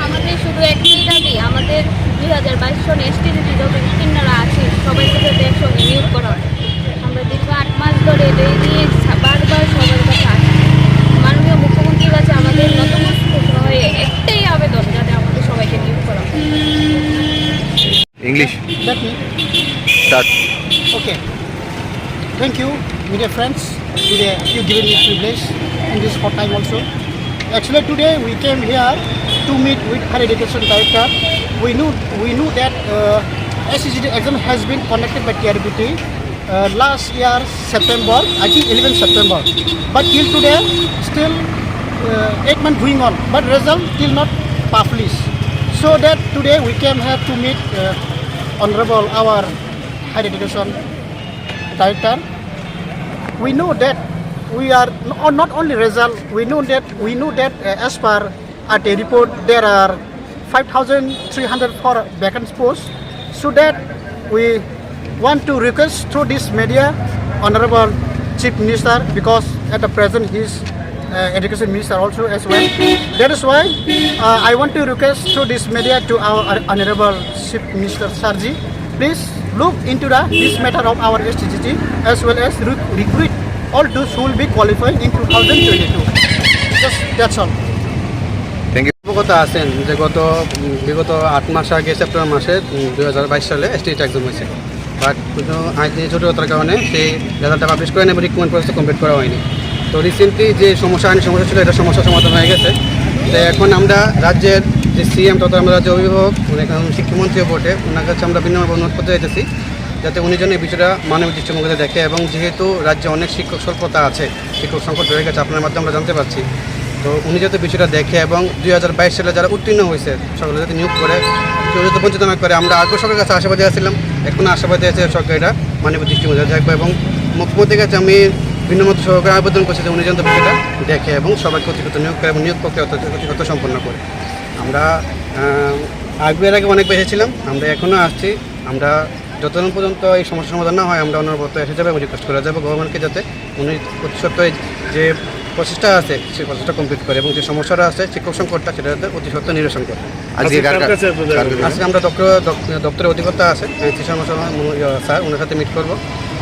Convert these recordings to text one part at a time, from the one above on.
আমাদের শুধু একটাই দাবি, আমাদের 2022 সনে STGT যত কিন্নারা আছে সবাইকে যাতে একসঙ্গে নিয়োগ করা হয়। আমরা দীর্ঘ 8 মাস ধরে এই নিয়ে বারবার সবার কাছে আসি। মাননীয় মুখ্যমন্ত্রীর কাছে আমাদের নতমস্তক হয়ে একটাই আবেদন, যাতে আমাদের সবাইকে নিয়োগ করা হয়। English. Daktwi. Start. Okay. Thank you, media friends. Today you given me privilege in this hot time also. Actually today we came here to meet with higher education director. We knew that SGT exam has been conducted by TRBT last year September, I think 11 September. But till today still 8 months going on, but result still not published. So that today we came here to meet honorable our higher education director. We know that we are not only result. We know that as per at a report there are 5,304 vacant posts. So that we want to request through this media, honorable Chief Minister, because at the present he is Education Minister also as well. That is why I want to request through this media to our honorable Chief Minister Sarji, please look into this matter of our SGT as well as recruit all those who will be qualified in 2022. Just that's all. Thank you. অবগত আছেন যে বিগত 8 মাস আগে September মাসে 2022 সালে STGT exam হয়েছে, but কোনো আইনি জটিলতার কারণে সেই রেজাল্টটা পাবলিশ করে নেই, রিক্রুটমেন্ট প্রসেস কমপ্লিট করা হয়নি। তো রিসেন্টলি যে আইনি সমস্যা ছিল, এটা সমস্যার সমাধান হয়ে গেছে। তো এখন আমরা রাজ্যের যে CM তথা আমরা রাজ্যের অভিভাবক শিক্ষামন্ত্রীও বটে, ওনার কাছে আমরা বিনম্র অনুরোধ করতে চাইতেছি যাতে উনি যেন এই বিষয়টা মানবিক দৃষ্টিভঙ্গিতে দেখে, এবং যেহেতু রাজ্যে অনেক শিক্ষক স্বল্পতা আছে, শিক্ষক সংকট রয়ে গেছে, আপনার মাধ্যমে আমরা জানতে পারছি। তো উনি যাতে বিষয়টা দেখে এবং 2022 সালে যারা উত্তীর্ণ হয়েছে সকলে যাতে নিয়োগ করে, কেউ যাতে বঞ্চিত না করে। আমরা আগে সরকারের কাছে আশাবাদী আসছিলাম, এখন আশাবাদী আছে সরকার এটা মানবিক দৃষ্টিভঙ্গিতে দেখবে, এবং মুখ্যমন্ত্রীর কাছে আমি বিনম্র সহকারে আবেদন করছি যে উনি যেন বিষয়টা দেখে এবং সবাইকে অতিরিক্ত নিয়োগ করে এবং নিয়োগ প্রক্রিয়া অতিরিক্ত সম্পন্ন করে। আমরা আগের আগে অনেক বেঁচেছিলাম, আমরা এখনও আসছি। আমরা যতদিন পর্যন্ত এই সমস্যার সমাধান না হয় আমরা অনবরত এসে যাবে এবং রিকোয়েস্ট করা যাবে গভর্নমেন্টকে যাতে উনি অতি সত্ত্বই যে প্রচেষ্টা আছে সেই প্রচেষ্টা কমপ্লিট করে এবং যে সমস্যাটা আছে শিক্ষক সংকটটা সেটা যাতে অতি সত্ত্বর নিরসন করে। আজকে আমরা দপ্তরের অধিকর্তা আছে স্যার, ওনার সাথে মিট করবো,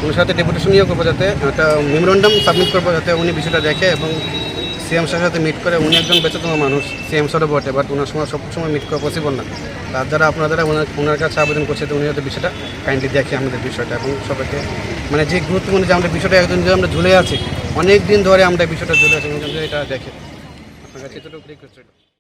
ওনার সাথে ডেপুটেশন নিয়ে করবো, যাতে একটা মেমোরেন্ডাম সাবমিট করবো যাতে উনি বিষয়টা দেখে এবং CM স্যারের সাথে মিট করে। উনি একজন বেচেতম মানুষ, CM স্যারও বটে, বাট ওনার সময় সবসময় মিট করা পসিবল না। তার দ্বারা আপনার দ্বারা ওনার কাছে আবেদন করছে উনি যাতে বিষয়টা কাইন্ডলি দেখে আমাদের বিষয়টা, এবং সবাইকে মানে যে গুরুত্বপূর্ণ যে আমরা বিষয়টা একজন যে আমরা ঝুলে আছি অনেক দিন ধরে আমরা বিষয়টা ঝুলে আছি, এটা দেখে আপনার কাছে এতটুকু রিকোয়েস্ট।